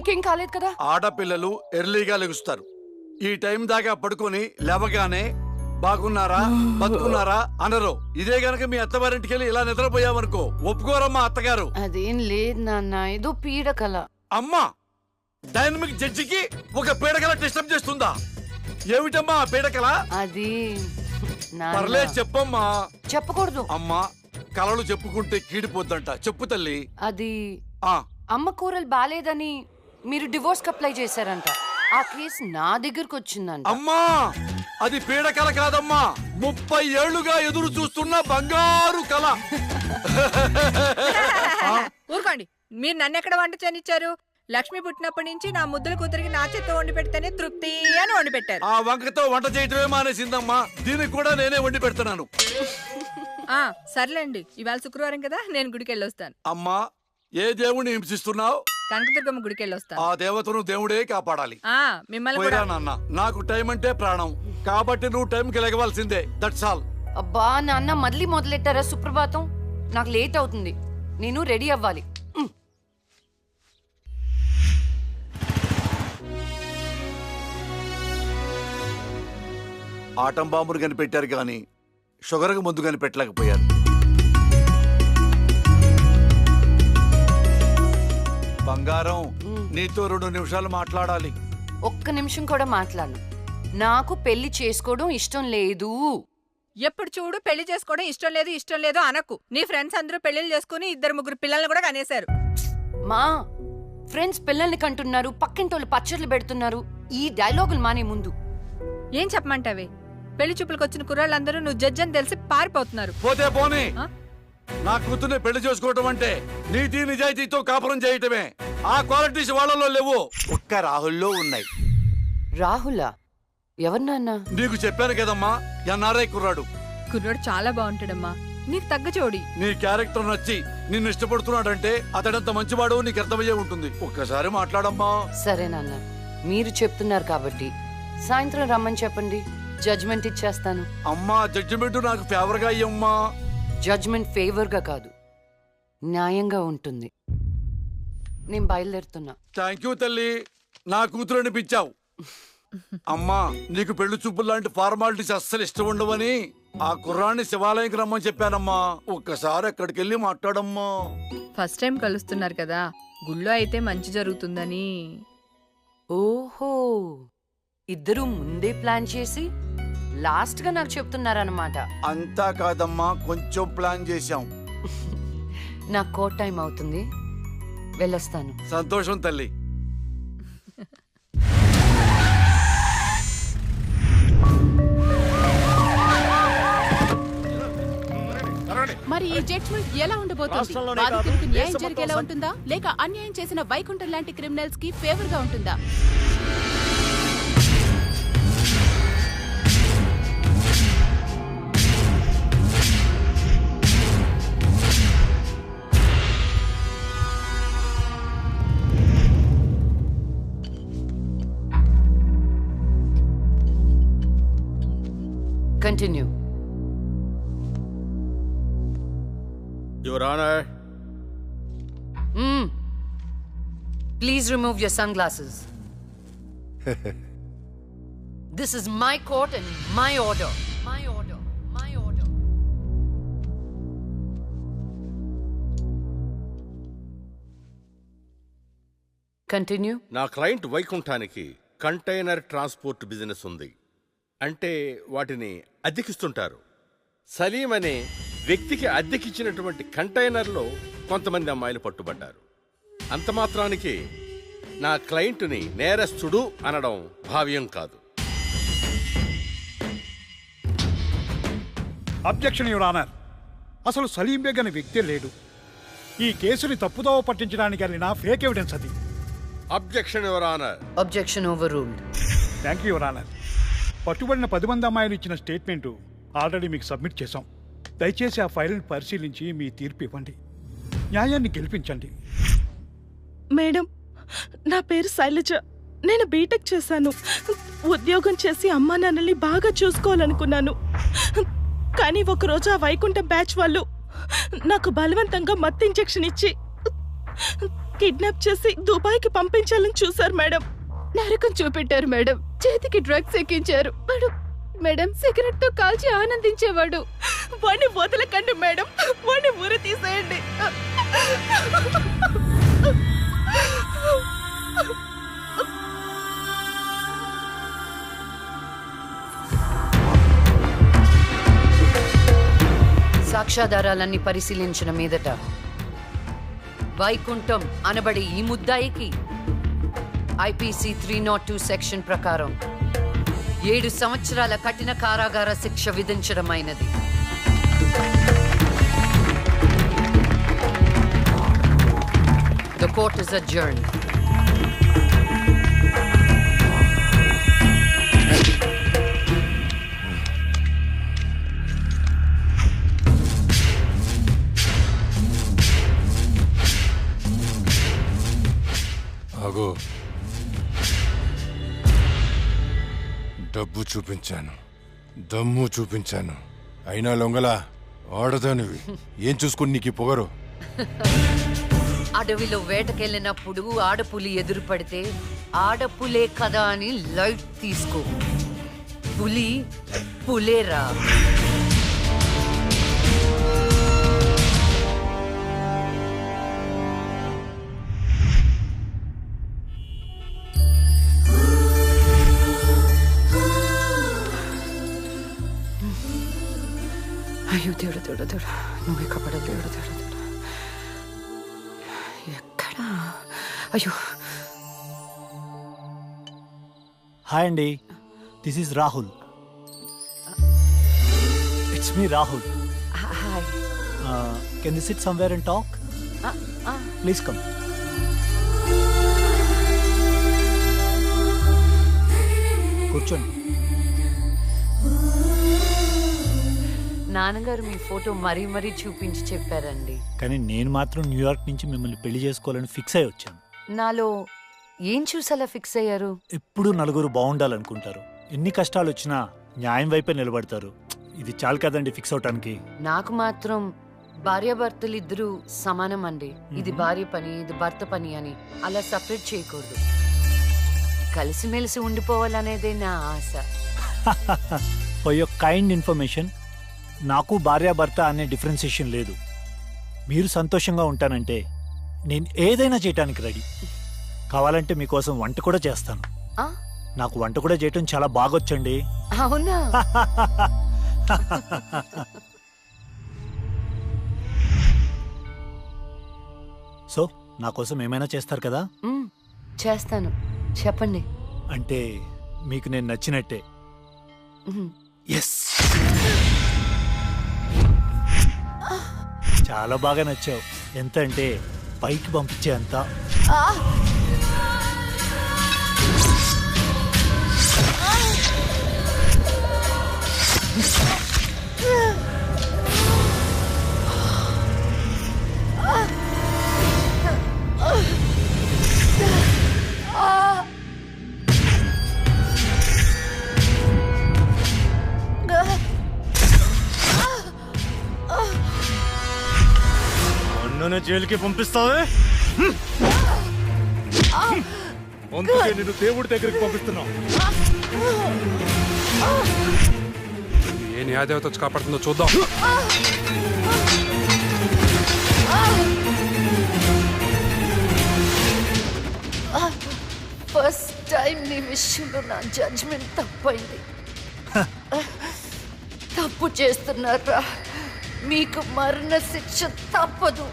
నీకేం కాలేదు కదా? ఆడపిల్లలు ఎర్లీగా లెగుస్తారు. ఈ టైం దాకా పడుకొని లేవగానే బాగున్నారా బతుకున్నారా అనరు. ఇదే గనక మీ అత్తవారింటికి వెళ్ళి ఇలా నిద్రపోయావనుకో ఒప్పుకోరమ్మా అత్తగారు. అదేం లేదు నాన్న, ఏదో పీడకల. అమ్మా, డైనమిక్ జడ్జికి ఒక పీడకల డిస్టర్బ్ చేస్తుందా? ఏమిటమ్మా పీడకల? అది పర్లేదు చెప్పమ్మా. చెప్పకూడదు అమ్మా, కలలు చెప్పుకుంటే కీడిపోద్దంట. చెప్పు తల్లి. అది అమ్మ కూరలు బాలేదని మీరు డివోర్స్ కి అప్లై చేశారంట. ఆ కేసు నా దగ్గరకు వచ్చిందంట. అమ్మా, అది పీడకల కాదమ్మా, 30 ఏళ్లుగా ఎదురు చూస్తున్న బంగారు కళ. ఊరుకోండి, మీరు నన్ను ఎక్కడ వంట చేయనిచ్చారు? లక్ష్మి పుట్టినప్పటి నుంచి నా ముద్దుల కూతురికి నా చేత్తో వండి పెడితేనే తృప్తి అని వండి పెట్టారు. ఆ వంకతో వంట చేయటమే మానేసిందమ్మా. దీనికి కూడా నేనే వండి పెడుతున్నాను. సర్లేండి, ఇవాళ శుక్రవారం కదా, నేను గుడికి వెళ్ళొస్తాను. అమ్మా, ఏ దేవుణ్ణి హింసిస్తున్నావు? కనకదుర్గమ్మ గుడికి వెళ్ళొస్తాను. ఆ దేవతను దేవుడే కాపాడాలి. మిమ్మల్ని పోయిరా నాన్న, నాకు టైం అంటే ప్రాణం కాబట్టి నువ్వు టైంకి లెగవలసిందే. That's all. అబ్బా నాన్న, మళ్ళీ మొదలెట్టారా సుప్రభాతం? నాకు లేట్ అవుతుంది, నేను రెడీ అవ్వాలి. ఆటం బాంబును కనిపెట్టారు కానీ షుగర్కు ముందు కనిపెట్టలేకపోయారు. బంగారం, నీతో 2 నిమిషాలు మాట్లాడాలి. ఒక్క నిమిషం కూడా మాట్లాడను. నాకు పెళ్లి చేసుకోవడం ఇష్టం లేదు. ఎప్పుడు చూడు పెళ్లి చేసుకోవడం ఇష్టం లేదు అనకు. నీ ఫ్రెండ్స్ అందరూ పెళ్లిళ్ళు చేసుకుని 2-3 పిల్లల్ని కూడా కనేశారు. మా ఫ్రెండ్స్ పిల్లల్ని కంటున్నారు, పక్కింటోళ్ళు పచ్చళ్ళు పెడుతున్నారు. ఈ డైలాగులు మానే ముందు ఏం చెప్పమంటావే? పెళ్లి చూపులకు వచ్చిన కుర్రాళ్ళందరూ నువ్వు జడ్జి అని తెలిసి పారిపోతున్నారు. పోతే పోనీ, నా కూతుర్ని పెళ్లి చేసుకోవటం అంటే నీతి నిజాయితీతో కాపురం చేయటమే. ఆ క్వాలిటీస్ వాళ్ళలో లేవు, ఒక్క రాహుల్లో ఉన్నాయి. రాహులా? ఎవరు నాన్న? నీకు చెప్పాను కదమ్మా, ఎన్ఆర్ఐ కుర్రాడు. కుర్రాడు చాలా బాగుంటాడమ్మా, నీకు తగ్గ జోడి. నీ క్యారెక్టర్ నచ్చి నిన్ను ఇష్టపడుతున్నాడంటే అతడంత మంచివాడు నీకు అర్థమయ్యే ఉంటుంది. ఒక్కసారి మాట్లాడమ్మా. సరే నాన్న, మీరు చెప్తున్నారు కాబట్టి సాయంత్రం రమ్మని చెప్పండి, జడ్జ్మెంట్ ఇచ్చేస్తాను. అమ్మా, జడ్జిమెంట్ నాకు ఫేవర్ గా అయ్యమ్మా. జడ్జ్మెంట్ ఫేవర్ గా కాదు, న్యాయంగా ఉంటుంది. నేను బయలుదేరుతున్నా. థ్యాంక్ యూ తల్లి, నా కూతురు అనిపించావు. అమ్మా, నీకు పెళ్లి చూపులు లాంటి ఫార్మాలిటీస్ అస్సలు ఇష్టం ఉండవని ఆ కుర్రాన్ని శివాలయంకి రమ్మని చెప్పానమ్మా. ఒక్కసారి అక్కడికి వెళ్ళి మాట్లాడమ్మా. ఫస్ట్ టైం కలుస్తున్నారు కదా, గుళ్ళో అయితే మంచి జరుగుతుందని. ఓహో, ఇద్దరు ముందే ప్లాన్ చేసి లాస్ట్ గా నాకు చెప్తున్నారన్నమాట. అంతా కాదమ్మా, కొంచెం ప్లాన్ చేశాం. నాకు కోర్ట్ టైం అవుతుంది, వెళ్ళొస్తాను. సంతోషం తల్లి. మరి ఈ జడ్జ్మెంట్ ఎలా ఉండబోతుంది? బాధితులకు న్యాయం జరిగేలా ఉంటుందా, లేక అన్యాయం చేసిన వైకుంఠం లాంటి క్రిమినల్స్ కి ఫేవర్ గా ఉంటుందా? Continue. Your Honor. Please remove your sunglasses. This is my court and my order. My order. My order. Continue. నా క్లయింట్ వైకుంఠానికి కంటైనర్ ట్రాన్స్పోర్ట్ బిజినెస్ ఉంది. అంటే వాటిని అద్దెకిస్తుంటారు. సలీం అనే వ్యక్తికి అద్దెకిచ్చినటువంటి కంటైనర్లో కొంతమంది అమ్మాయిలు పట్టుబడ్డారు. అంత మాత్రానికి నా క్లయింట్ని నేరస్తుడు అనడం భావ్యం కాదు. Objection your honour. అసలు సలీం బేగ్ అనే వ్యక్తే లేడు. ఈ కేసుని తప్పుదోవ పట్టించడానికి వెళ్ళిన ఫేక్ ఎవిడెన్స్ అది. Objection your honour. Objection overruled. Thank you your honour. పట్టుబడిన 10 మంది అమ్మాయిలు ఇచ్చిన స్టేట్మెంటు ఆల్రెడీ మీకు సబ్మిట్ చేశాం. దయచేసి ఆ ఫైల్ని పరిశీలించి మీ తీర్పు ఇవ్వండి. న్యాయాన్ని గెలిపించండి. మేడం, నా పేరు శైలజ. నేను బీటెక్ చేశాను. ఉద్యోగం చేసి అమ్మా నాన్నల్ని బాగా చూసుకోవాలనుకున్నాను. కానీ ఒకరోజు ఆ వైకుంఠం బ్యాచ్ వాళ్ళు నాకు బలవంతంగా మత్తు ఇంజెక్షన్ ఇచ్చి కిడ్నాప్ చేసి దుబాయ్కి పంపించాలని చూశారు మేడం. నరకం చూపెట్టారు మేడం. చేతికి డ్రగ్స్ ఎక్కించారు మేడం. మేడం సిగరెట్ తో కాల్చి ఆనందించేవాడు. వాడిని వదలకండి మేడం, వాడిని ఉరి తీసేయండి. సాక్ష్యాధారాలన్నీ పరిశీలించిన మీదట వైకుంఠం అనబడే ఈ ముద్దాయికి ఐపీసీ 302 సెక్షన్ ప్రకారం 7 సంవత్సరాల కఠిన కారాగార శిక్ష విధించడమైనది. The court is adjourned. ఆగో, డబ్బు చూపించాను, దమ్ము చూపించాను, అయినా లొంగలా ఆడదానివి. ఏం చూసుకుని నీకు పొగరు? అడవిలో వేటకెళ్ళినప్పుడు ఆడపులి ఎదురు పడితే ఆడపులే కదా అని లైట్ తీసుకో. పులి పులేరా. అయ్యో దేవుడు దేవుడు దేవుడు, నువ్వే కాపాడ దేవుడు దేవుడు దేవుడు. ఎక్కడా? అయ్యో. హాయ్ అండి, this is Rahul. It's me Rahul. Hi. Can you SIT somewhere and talk? Please come. కూర్చోండి. నాన్నగారు మీ ఫోటో మరీ మరీ చూపించి చెప్పారండి. కానీ నేను మాత్రం న్యూయార్క్ నుంచి మిమ్మల్ని పెళ్లి చేసుకోవాలని ఫిక్స్ అయి వచ్చాను. నాలో ఏం చూసేలా ఫిక్స్ అయ్యారు? ఎప్పుడూ నలుగురు బాగుండాలనుకుంటారు. ఎన్ని కష్టాలు వచ్చినా న్యాయం వైపే నిలబడతారు. ఇది చాలు కదండి ఫిక్స్ అవటానికి. నాకు మాత్రం భార్యాభర్తలు ఇద్దరు సమానం అండి. ఇది భార్య పని, ఇది భర్త పని అని అలా సపరేట్ చేయకూడదు. కలిసిమెలిసి ఉండిపోవాలనేదే నా ఆశ. ఫర్ యువర్ కైండ్ ఇన్ఫర్మేషన్, నాకు భార్యాభర్త అనే డిఫరెన్సియేషన్ లేదు. మీరు సంతోషంగా ఉంటానంటే నేను ఏదైనా చేయటానికి రెడీ. కావాలంటే మీకోసం వంట కూడా చేస్తాను. నాకు వంట కూడా చేయటం చాలా బాగొచ్చండి. అవునా? సో నా కోసం ఏమైనా చేస్తారు కదా? చేస్తాను, చెప్పండి. అంటే మీకు నేను నచ్చినట్టే. ఎస్, చాలా బాగా నచ్చావు. ఎంత అంటే పైకి పంపించే అంత. నన్ను జైలుకి పంపిస్తావే? అందుకే నేను దేవుడి దగ్గరికి పంపిస్తున్నావు. ఏ న్యాయదేవత వచ్చి కాపాడుతుందో చూద్దాం. ఫస్ట్ టైం నీ విషయంలో నా జడ్జ్మెంట్ తప్పైంది. తప్పు చేస్తున్నారా? మీకు మరణ శిక్ష తప్పదు.